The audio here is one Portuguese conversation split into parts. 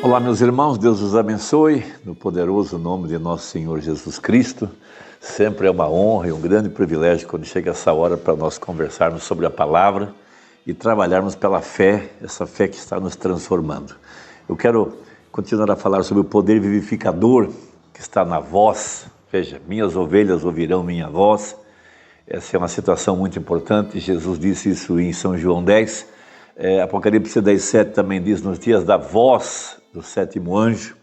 Olá, meus irmãos, Deus os abençoe, no poderoso nome de nosso Senhor Jesus Cristo. Sempre é uma honra e um grande privilégio quando chega essa hora para nós conversarmos sobre a palavra e trabalharmos pela fé, essa fé que está nos transformando. Eu quero continuar a falar sobre o poder vivificador que está na voz. Veja, minhas ovelhas ouvirão minha voz. Essa é uma situação muito importante, Jesus disse isso em São João 10. Apocalipse 10:7 também diz, nos dias da voz do sétimo anjo.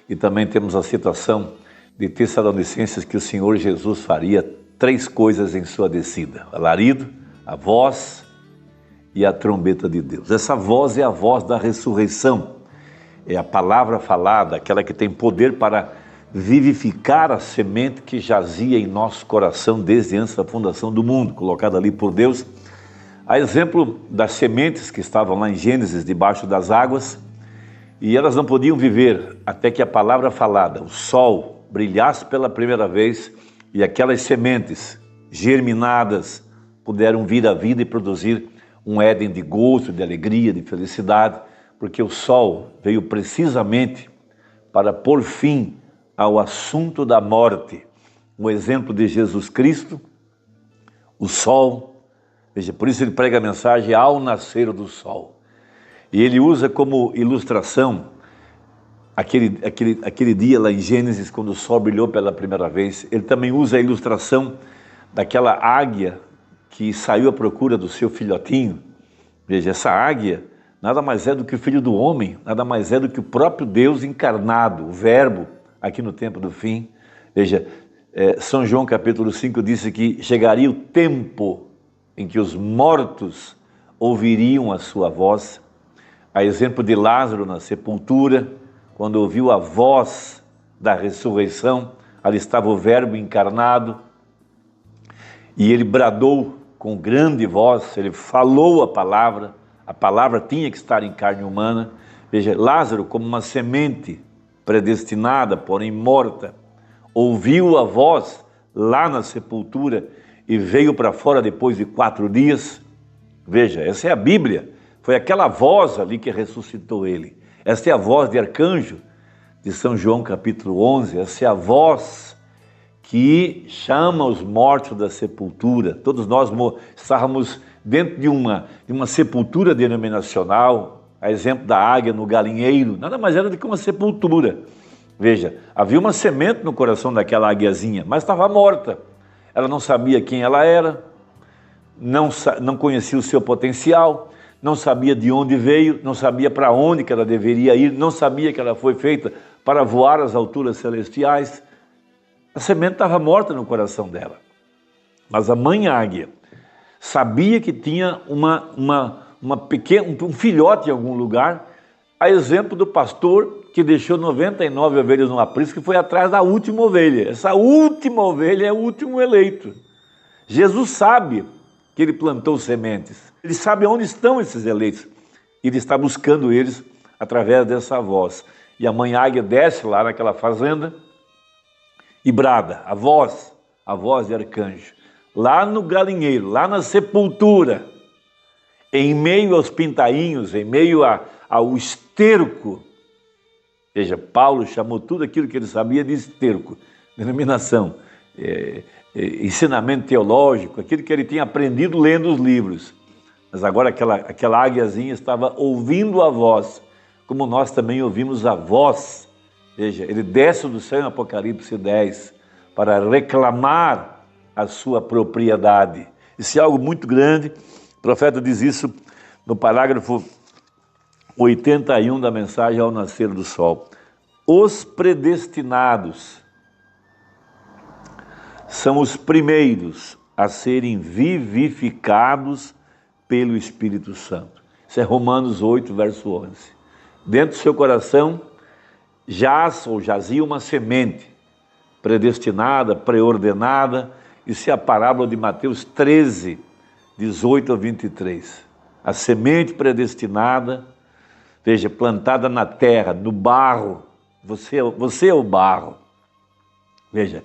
E também temos a citação de Tessalonicenses que o Senhor Jesus faria 3 coisas em sua descida: o alarido, a voz e a trombeta de Deus. Essa voz é a voz da ressurreição, é a palavra falada, aquela que tem poder para vivificar a semente que jazia em nosso coração desde antes da fundação do mundo, colocada ali por Deus. A exemplo das sementes que estavam lá em Gênesis, debaixo das águas, e elas não podiam viver até que a palavra falada, o sol, brilhasse pela primeira vez e aquelas sementes germinadas puderam vir à vida e produzir um Éden de gozo, de alegria, de felicidade, porque o sol veio precisamente para pôr fim ao assunto da morte. Um exemplo de Jesus Cristo, o sol, veja, por isso ele prega a mensagem ao nascer do sol. E ele usa como ilustração aquele dia lá em Gênesis, quando o sol brilhou pela primeira vez. Ele também usa a ilustração daquela águia que saiu à procura do seu filhotinho. Veja, essa águia nada mais é do que o Filho do Homem, nada mais é do que o próprio Deus encarnado, o Verbo, aqui no tempo do fim. Veja, São João capítulo 5 disse que chegaria o tempo em que os mortos ouviriam a sua voz. A exemplo de Lázaro na sepultura, quando ouviu a voz da ressurreição, ali estava o Verbo encarnado, e ele bradou com grande voz, ele falou a palavra tinha que estar em carne humana. Veja, Lázaro, como uma semente predestinada, porém morta, ouviu a voz lá na sepultura e veio para fora depois de 4 dias. Veja, essa é a Bíblia. Foi aquela voz ali que ressuscitou ele. Esta é a voz de arcanjo de São João capítulo 11. Essa é a voz que chama os mortos da sepultura. Todos nós estávamos dentro de uma sepultura denominacional, a exemplo da águia no galinheiro. Nada mais era do que uma sepultura. Veja, havia uma semente no coração daquela águiazinha, mas estava morta. Ela não sabia quem ela era, não conhecia o seu potencial, não sabia de onde veio, não sabia para onde que ela deveria ir, não sabia que ela foi feita para voar às alturas celestiais. A semente estava morta no coração dela. Mas a mãe águia sabia que tinha um filhote em algum lugar, a exemplo do pastor que deixou 99 ovelhas no aprisco e foi atrás da última ovelha. Essa última ovelha é o último eleito. Jesus sabe que ele plantou sementes. Ele sabe onde estão esses eleitos. Ele está buscando eles através dessa voz. E a mãe águia desce lá naquela fazenda e brada, a voz de arcanjo. Lá no galinheiro, lá na sepultura, em meio aos pintainhos, em meio ao esterco. Veja, Paulo chamou tudo aquilo que ele sabia de esterco, denominação, ensinamento teológico, aquilo que ele tinha aprendido lendo os livros. Mas agora aquela águiazinha estava ouvindo a voz, como nós também ouvimos a voz. Veja, ele desce do céu em Apocalipse 10 para reclamar a sua propriedade. Isso é algo muito grande. O profeta diz isso no parágrafo 81 da mensagem ao nascer do sol. Os predestinados são os primeiros a serem vivificados pelo Espírito Santo. Isso é Romanos 8, verso 11. Dentro do seu coração jazia uma semente predestinada, preordenada. Isso é a parábola de Mateus 13, 18 a 23. A semente predestinada, veja, plantada na terra, no barro. Você é o barro. Veja,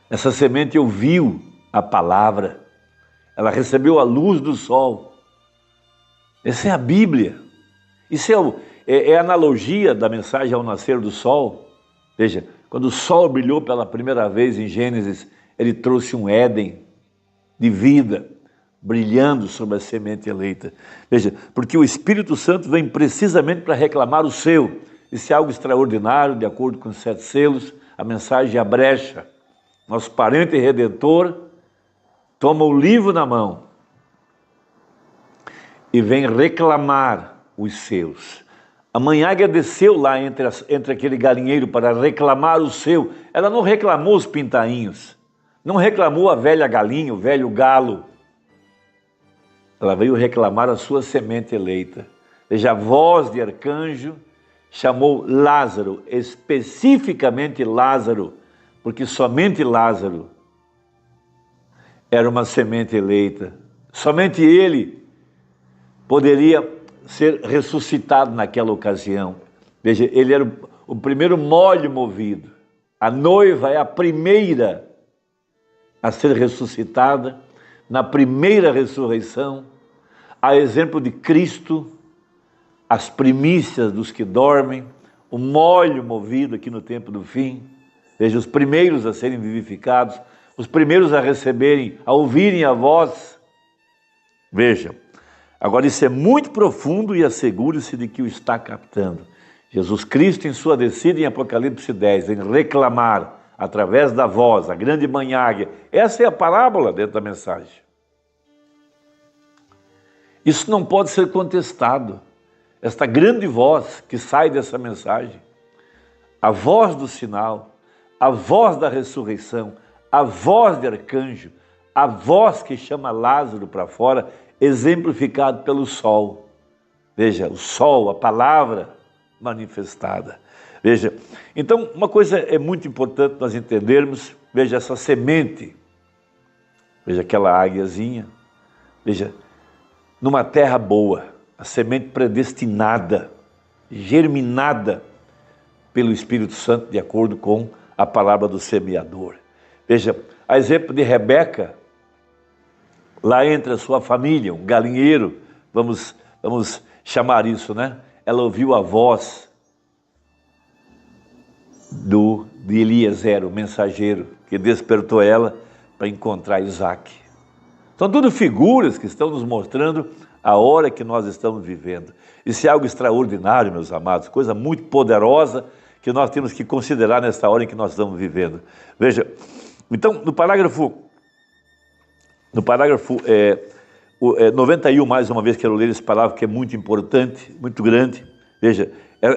essa semente ouviu a palavra, ela recebeu a luz do sol. Essa é a Bíblia. Isso é analogia da mensagem ao nascer do sol. Veja, quando o sol brilhou pela primeira vez em Gênesis, ele trouxe um Éden de vida, brilhando sobre a semente eleita. Veja, porque o Espírito Santo vem precisamente para reclamar o seu. Isso é algo extraordinário, de acordo com os 7 selos, a mensagem é a brecha. Nosso parente redentor toma o livro na mão e vem reclamar os seus. A mãe águia desceu lá entre aquele galinheiro para reclamar o seu. Ela não reclamou os pintainhos, não reclamou a velha galinha, o velho galo. Ela veio reclamar a sua semente eleita. Veja, a voz de arcanjo chamou Lázaro, especificamente Lázaro, porque somente Lázaro era uma semente eleita. Somente ele poderia ser ressuscitado naquela ocasião. Veja, ele era o primeiro molho movido. A noiva é a primeira a ser ressuscitada, na primeira ressurreição, a exemplo de Cristo, as primícias dos que dormem, o molho movido aqui no tempo do fim. Veja, os primeiros a serem vivificados, os primeiros a receberem, a ouvirem a voz. Veja, agora isso é muito profundo e assegure-se de que o está captando. Jesus Cristo, em sua descida em Apocalipse 10, em reclamar através da voz, a grande mãe águia. Essa é a parábola dentro da mensagem. Isso não pode ser contestado. Esta grande voz que sai dessa mensagem, a voz do sinal, a voz da ressurreição, a voz de arcanjo, a voz que chama Lázaro para fora, exemplificado pelo sol. Veja, o sol, a palavra manifestada. Veja, então uma coisa é muito importante nós entendermos, veja essa semente, veja aquela águiazinha, veja, numa terra boa, a semente predestinada, germinada pelo Espírito Santo, de acordo com a palavra do semeador. Veja, a exemplo de Rebeca, lá entre a sua família, um galinheiro, vamos chamar isso, né? Ela ouviu a voz de Eliezer, o mensageiro, que despertou ela para encontrar Isaac. São tudo figuras que estão nos mostrando a hora que nós estamos vivendo. Isso é algo extraordinário, meus amados, coisa muito poderosa que nós temos que considerar nesta hora em que nós estamos vivendo. Veja, então, no parágrafo 91, mais uma vez quero ler esse parágrafo que é muito importante, muito grande. Veja,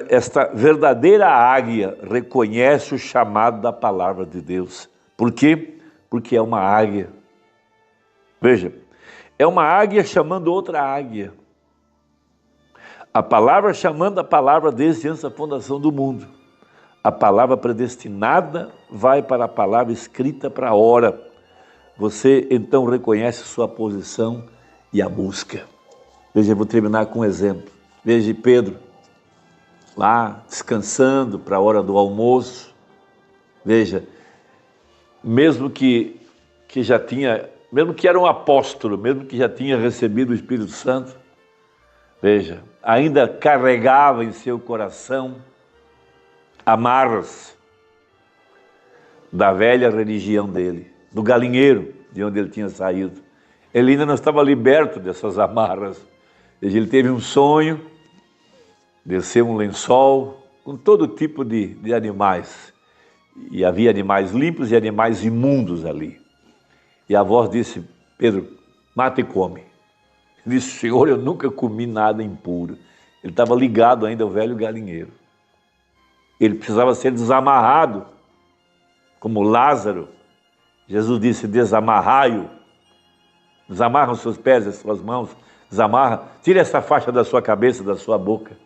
esta verdadeira águia reconhece o chamado da palavra de Deus. Por quê? Porque é uma águia. Veja, é uma águia chamando outra águia. A palavra chamando a palavra desde antes da fundação do mundo. A palavra predestinada vai para a palavra escrita para a hora. Você então reconhece sua posição e a busca. Veja, eu vou terminar com um exemplo. Veja Pedro, lá descansando para a hora do almoço. Veja, mesmo que era um apóstolo, mesmo que já tinha recebido o Espírito Santo, veja, ainda carregava em seu coração amarras da velha religião dele, do galinheiro de onde ele tinha saído. Ele ainda não estava liberto dessas amarras. Veja, ele teve um sonho, desceu um lençol com todo tipo de animais. E havia animais limpos e animais imundos ali. E a voz disse: Pedro, mata e come. Ele disse: Senhor, eu nunca comi nada impuro. Ele estava ligado ainda ao velho galinheiro. Ele precisava ser desamarrado, como Lázaro. Jesus disse: desamarrai-o. Desamarra os seus pés, as suas mãos. Desamarra, tira essa faixa da sua cabeça, da sua boca.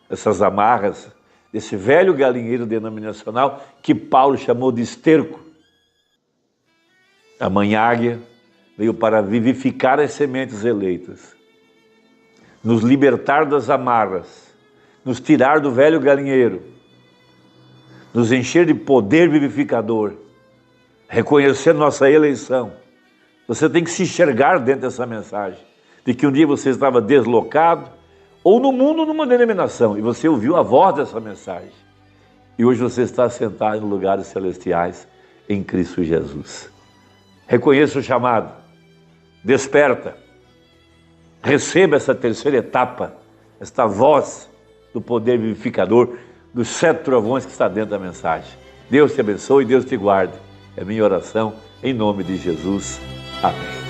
Essas amarras desse velho galinheiro denominacional que Paulo chamou de esterco. A mãe águia veio para vivificar as sementes eleitas, nos libertar das amarras, nos tirar do velho galinheiro, nos encher de poder vivificador, reconhecer nossa eleição. Você tem que se enxergar dentro dessa mensagem, de que um dia você estava deslocado, ou no mundo, numa denominação, e você ouviu a voz dessa mensagem. E hoje você está sentado em lugares celestiais em Cristo Jesus. Reconheça o chamado, desperta, receba essa terceira etapa, esta voz do poder vivificador, dos 7 trovões que está dentro da mensagem. Deus te abençoe e Deus te guarde. É minha oração, em nome de Jesus. Amém.